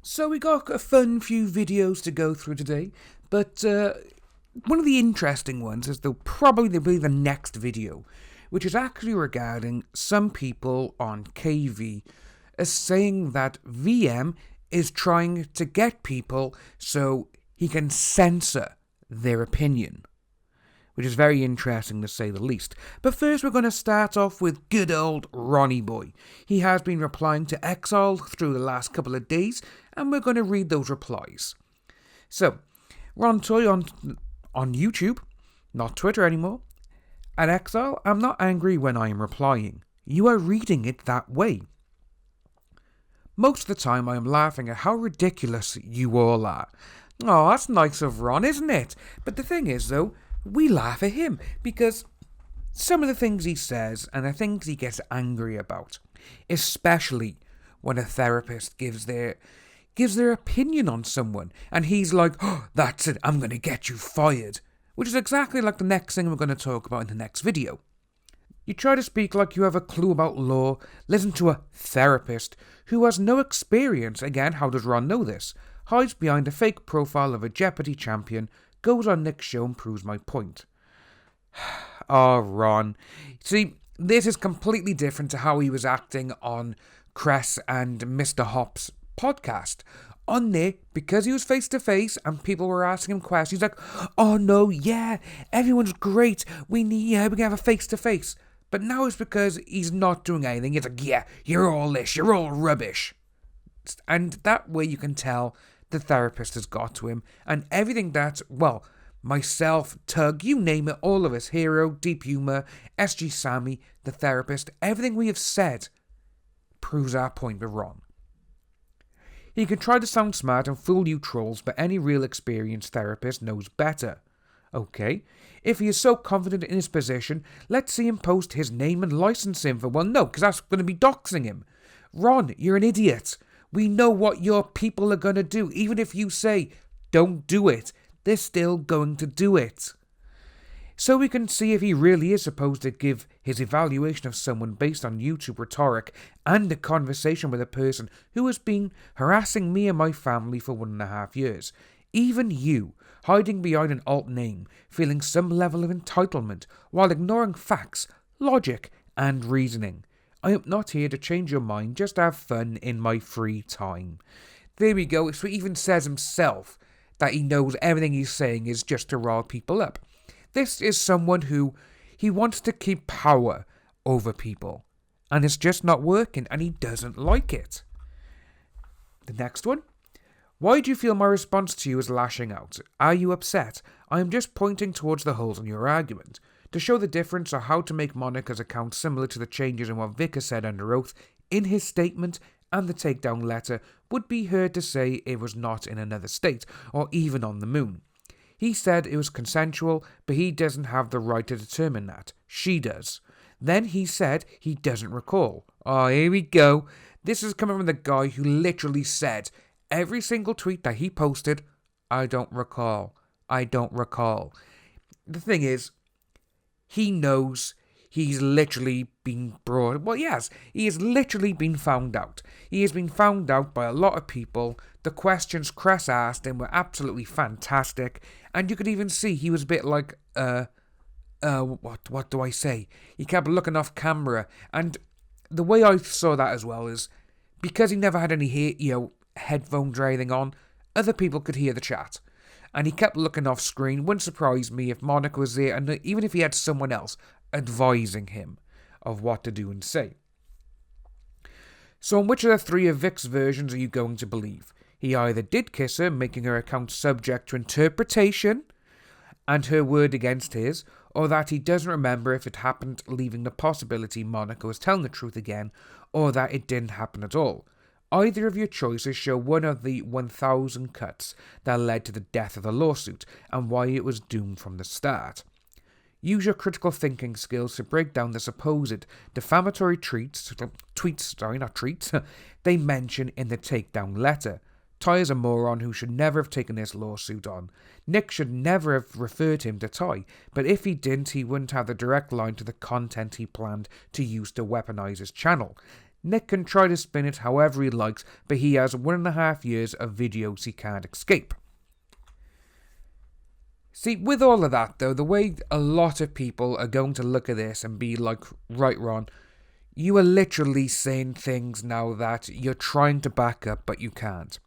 So we got a fun few videos to go through today, but one of the interesting ones is probably be the next video, which is actually regarding some people on KV as saying that VM is trying to get people so he can censor their opinion, which is very interesting to say the least. But first we're going to start off with good old Ronnie Boy. He has been replying to Exile through the last couple of days, and we're going to read those replies. So, Ron Toye on YouTube, not Twitter anymore. At Exile, I'm not angry when I am replying. You are reading it that way. Most of the time I am laughing at how ridiculous you all are. Oh, that's nice of Ron, isn't it? But the thing is, though, we laugh at him because some of the things he says and the things he gets angry about, especially when a therapist gives their opinion on someone and he's like, oh, that's it, I'm going to get you fired, which is exactly like the next thing we're going to talk about in the next video. You try to speak like you have a clue about law, listen to a therapist who has no experience, again, how does Ron know this, hides behind a fake profile of a Jeopardy champion, goes on Nick's show and proves my point. Oh, Ron. See, this is completely different to how he was acting on Cress and Mr. Hop's podcast. On there, because he was face to face and people were asking him questions, he's like, oh no, yeah, everyone's great, we can have a face to face. But now it's because he's not doing anything. It's like, yeah, you're all this, you're all rubbish. And that way you can tell the therapist has got to him. And everything that, well, myself, Tug, you name it, all of us, Hero, Deep Humour, SG Sammy, the therapist, everything we have said proves our point with Ron. He can try to sound smart and fool you trolls, but any real experienced therapist knows better. Okay, if he is so confident in his position, let's see him post his name and license info. Well, no, because that's going to be doxing him. Ron, you're an idiot. We know what your people are going to do. Even if you say, don't do it, they're still going to do it. So we can see if he really is supposed to give his evaluation of someone based on YouTube rhetoric and a conversation with a person who has been harassing me and my family for 1.5 years. Even you, hiding behind an alt name, feeling some level of entitlement while ignoring facts, logic and reasoning. I am not here to change your mind, just have fun in my free time. There we go, so he even says himself that he knows everything he's saying is just to rile people up. This is someone who he wants to keep power over people, and it's just not working, and he doesn't like it. The next one. Why do you feel my response to you is lashing out? Are you upset? I am just pointing towards the holes in your argument. To show the difference or how to make Monica's account similar to the changes in what Vicar said under oath in his statement and the takedown letter would be heard to say it was not in another state or even on the moon. He said it was consensual, but he doesn't have the right to determine that. She does. Then he said he doesn't recall. Oh, here we go. This is coming from the guy who literally said every single tweet that he posted, I don't recall. I don't recall. The thing is, he knows he's literally been brought... Well, yes, he has literally been found out. He has been found out by a lot of people. The questions Cress asked him were absolutely fantastic. And you could even see he was a bit like, what do I say? He kept looking off camera. And the way I saw that as well is, because he never had any headphones or anything on, other people could hear the chat. And he kept looking off screen. Wouldn't surprise me if Monica was there, and even if he had someone else advising him of what to do and say. So on which of the three of Vic's versions are you going to believe? He either did kiss her, making her account subject to interpretation and her word against his, or that he doesn't remember if it happened, leaving the possibility Monica was telling the truth again, or that it didn't happen at all. Either of your choices show one of the 1,000 cuts that led to the death of the lawsuit and why it was doomed from the start. Use your critical thinking skills to break down the supposed defamatory tweets they mention in the takedown letter. Toye is a moron who should never have taken this lawsuit on. Nick should never have referred him to Toye, but if he didn't, he wouldn't have the direct line to the content he planned to use to weaponize his channel. Nick can try to spin it however he likes, but he has 1.5 years of videos he can't escape. See, with all of that though, the way a lot of people are going to look at this and be like, right, Ron, you are literally saying things now that you're trying to back up, but you can't.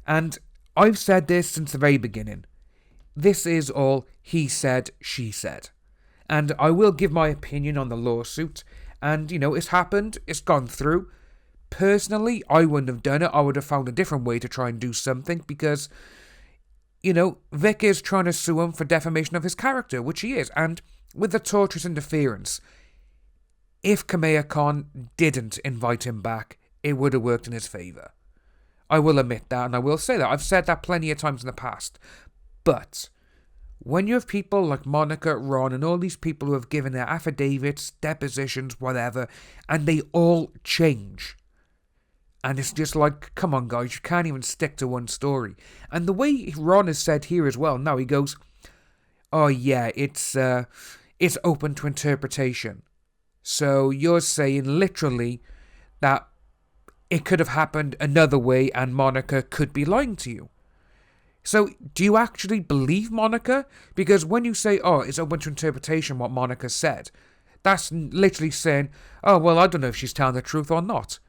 And I've said this since the very beginning. This is all he said, she said. And I will give my opinion on the lawsuit. And, it's happened. It's gone through. Personally, I wouldn't have done it. I would have found a different way to try and do something because, Vic is trying to sue him for defamation of his character, which he is. And with the torturous interference, if Kamea Khan didn't invite him back, it would have worked in his favour. I will admit that, and I will say that. I've said that plenty of times in the past. But when you have people like Monica, Ron, and all these people who have given their affidavits, depositions, whatever, and they all change. And it's just like, come on guys, you can't even stick to one story. And the way Ron has said here as well, now he goes, oh yeah, it's open to interpretation. So you're saying literally that it could have happened another way and Monica could be lying to you. So do you actually believe Monica? Because when you say, oh, it's open to interpretation what Monica said, that's literally saying, oh, well, I don't know if she's telling the truth or not.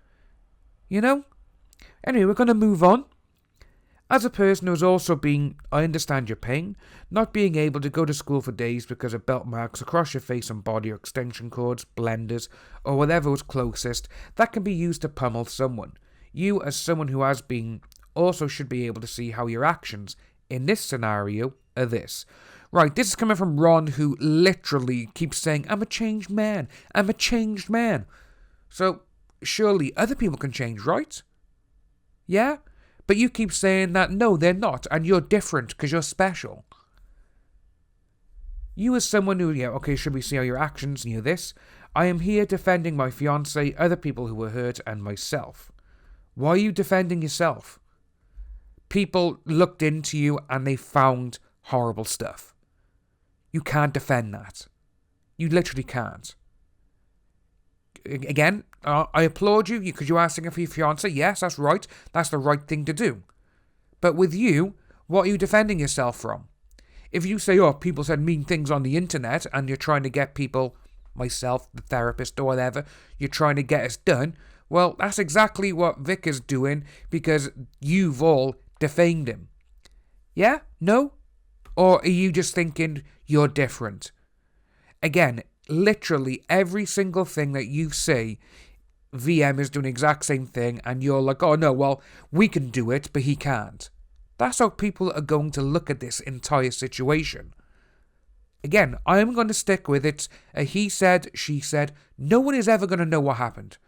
Anyway, we're going to move on. As a person who's also been, I understand your pain, not being able to go to school for days because of belt marks across your face and body or extension cords, blenders, or whatever was closest, that can be used to pummel someone. You, as someone who has been, also should be able to see how your actions, in this scenario, are this. Right, this is coming from Ron, who literally keeps saying, I'm a changed man, I'm a changed man. So, surely other people can change, right? Yeah? But you keep saying that, no, they're not, and you're different because you're special. You as someone who, should we see how your actions and this? I am here defending my fiancé, other people who were hurt, and myself. Why are you defending yourself? People looked into you and they found horrible stuff. You can't defend that. You literally can't. Again, I applaud you because you are singing for your fiancé. Yes, that's right. That's the right thing to do. But with you, what are you defending yourself from? If you say, oh, people said mean things on the internet and you're trying to get people, myself, the therapist or whatever, you're trying to get us done, well, that's exactly what Vic is doing because you've all defamed him. Yeah? No? Or are you just thinking you're different? Again, literally every single thing that you say, VM is doing the exact same thing and you're like, oh no, well, we can do it, but he can't. That's how people are going to look at this entire situation. Again, I'm going to stick with it. He said, she said. No one is ever going to know what happened.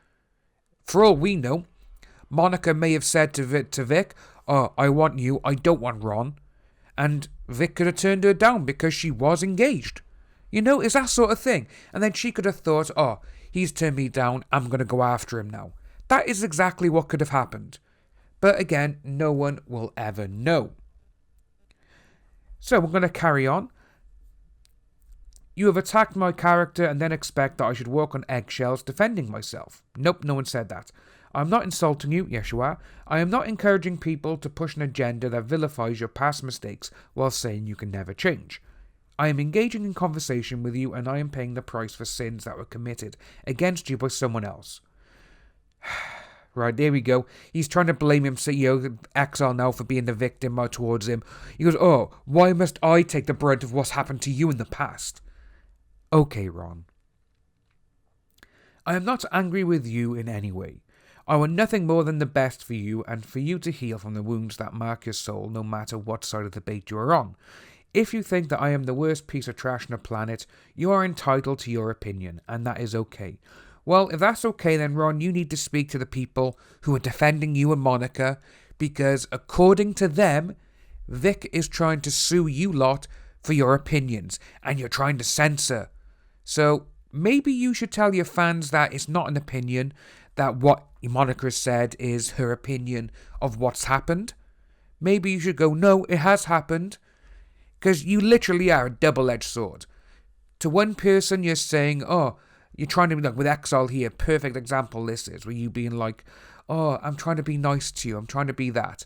For all we know, Monica may have said to Vic, oh, I want you, I don't want Ron. And Vic could have turned her down because she was engaged. It's that sort of thing. And then she could have thought, oh, he's turned me down, I'm going to go after him now. That is exactly what could have happened. But again, no one will ever know. So we're going to carry on. You have attacked my character and then expect that I should walk on eggshells defending myself. Nope, no one said that. I'm not insulting you, yes you are. I am not encouraging people to push an agenda that vilifies your past mistakes while saying you can never change. I am engaging in conversation with you and I am paying the price for sins that were committed against you by someone else. Right, there we go. He's trying to blame him, Exile now for being the victim towards him. He goes, oh, why must I take the brunt of what's happened to you in the past? Okay, Ron. I am not angry with you in any way. I want nothing more than the best for you and for you to heal from the wounds that mark your soul no matter what side of the debate you are on. If you think that I am the worst piece of trash on the planet, you are entitled to your opinion, and that is okay. Well, if that's okay, then Ron, you need to speak to the people who are defending you and Monica, because according to them, Vic is trying to sue you lot for your opinions, and you're trying to censor. So maybe you should tell your fans that it's not an opinion, that what Monica has said is her opinion of what's happened. Maybe you should go, no, it has happened. Because you literally are a double-edged sword. To one person, you're saying, oh, You're trying to be like, with Exile here, perfect example this is, where you being like, oh, I'm trying to be nice to you, I'm trying to be that.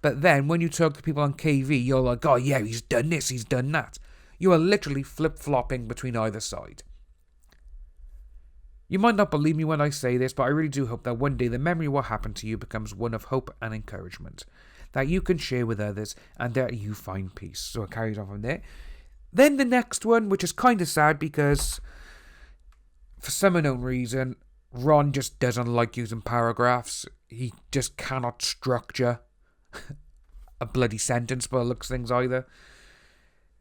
But then when you talk to people on KV, you're like, oh yeah, he's done this, he's done that. You are literally flip-flopping between either side. You might not believe me when I say this, but I really do hope that one day the memory of what happened to you becomes one of hope and encouragement, that you can share with others and that you find peace. So it carries on from there. Then the next one, which is kind of sad because for some unknown reason, Ron just doesn't like using paragraphs. He just cannot structure a bloody sentence by the looks of things either.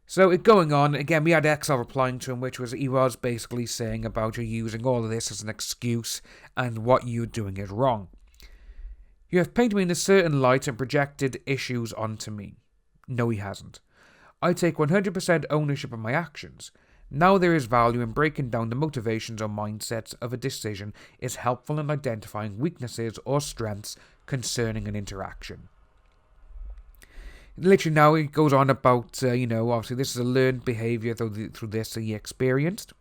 So it going on, again, we had Exile replying to him, which was, he was basically saying about you using all of this as an excuse and what you're doing is wrong. You have painted me in a certain light and projected issues onto me. No, he hasn't. I take 100% ownership of my actions. Now there is value in breaking down the motivations or mindsets of a decision is helpful in identifying weaknesses or strengths concerning an interaction. Literally now it goes on about, obviously this is a learned behaviour through this that he experienced.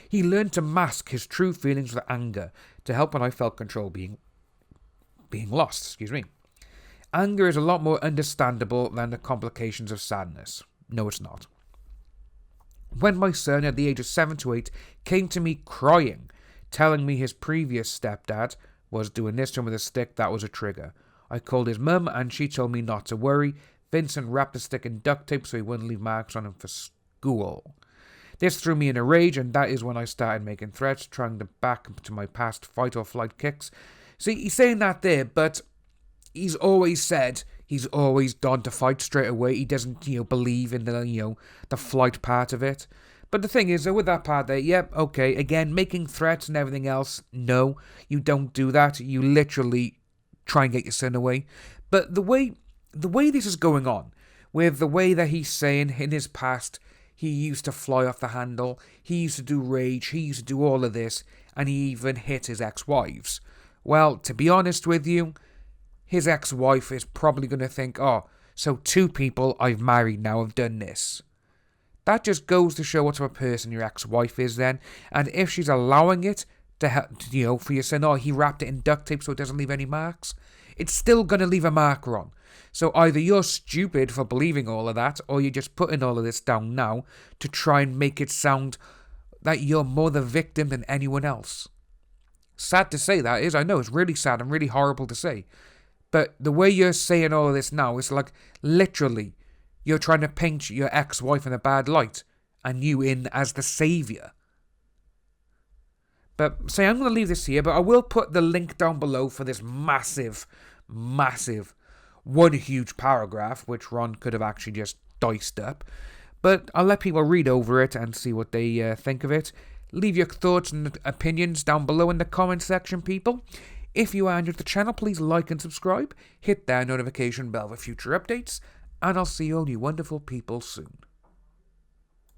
He learned to mask his true feelings with anger to help when I felt control being lost. Anger is a lot more understandable than the complications of sadness. No, it's not. When my son at the age of 7 to 8 came to me crying, telling me his previous stepdad was doing this to him with a stick, that was a trigger. I called his mum and she told me not to worry. Vincent wrapped the stick in duct tape so he wouldn't leave marks on him for school. This threw me in a rage, and that is when I started making threats, trying to back to my past fight or flight kicks. See, he's saying that there, but he's always said he's always gone to fight straight away. He doesn't, believe in the, the flight part of it. But the thing is, with that part there, yep, okay, again, making threats and everything else, no, you don't do that. You literally try and get your son away. But the way this is going on, with the way that he's saying in his past, he used to fly off the handle, he used to do rage, he used to do all of this, and he even hit his ex-wives. Well, to be honest with you, his ex-wife is probably going to think, oh, so 2 people I've married now have done this. That just goes to show what type of person your ex-wife is then. And if she's allowing it to help, for your son, oh, he wrapped it in duct tape so it doesn't leave any marks, it's still going to leave a marker on. So either you're stupid for believing all of that, or you're just putting all of this down now to try and make it sound that you're more the victim than anyone else. Sad to say that is, I know, it's really sad and really horrible to say. But the way you're saying all of this now is like, literally, you're trying to paint your ex-wife in a bad light, and you in as the saviour. But, say, I'm going to leave this here, but I will put the link down below for this massive, one huge paragraph, which Ron could have actually just diced up. But I'll let people read over it and see what they think of it. Leave your thoughts and opinions down below in the comment section, people. If you are new to the channel, please like and subscribe. Hit that notification bell for future updates. And I'll see all you wonderful people soon.